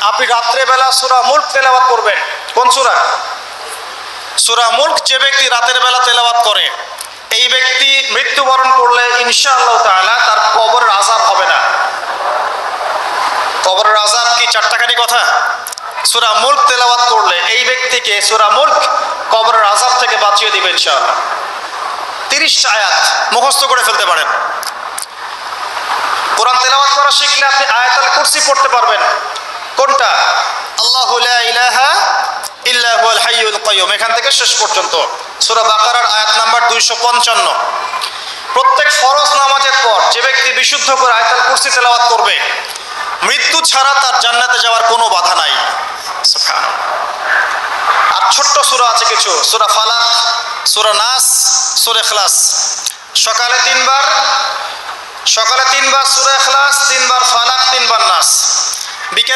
আপনি রাত্রেবেলা সূরা মুলক তেলাওয়াত করবেন। কোন সূরা? সূরা মুলক যে ব্যক্তি রাতের বেলা তেলাওয়াত করে, এই ব্যক্তি মৃত্যুবরণ করলে ইনশাআল্লাহ তাআলা তার কবরের আযাব হবে না। কবরের আযাব কি চারটাখানি কথা? সূরা মুলক তেলাওয়াত করলে এই ব্যক্তিকে সূরা মুলক কবরের আযাব থেকে বাঁচিয়ে দিবে ইনশাআল্লাহ। 30টা আয়াত মুখস্থ করে ফেলতে পারেন। কোরআন তেলাওয়াত করা শিখলে আপনি আয়াতুল কুরসি পড়তে পারবেন। কোনটা? আল্লাহু লা ইলাহা ইল্লা হুয়াল হাইয়ুল কাইয়্যুম, এখান থেকে শেষ পর্যন্ত। সূরা বাকারার আয়াত নাম্বার 255। প্রত্যেক ফরজ নামাজের পর যে ব্যক্তি বিশুদ্ধ করে আয়াতুল কুরসি তেলাওয়াত করবে, মৃত্যু ছাড়া তার জান্নাতে যাওয়ার কোনো বাধা নাই। সুবহানাল্লাহ। আর ছোট্ট সূরা আছে কিছু, সূরা ফালাক, সূরা নাস, সূরা ইখলাস। সকালে 3 বার সূরা ইখলাস, 3 বার ফালাক, 3 বার নাস। বিকেলে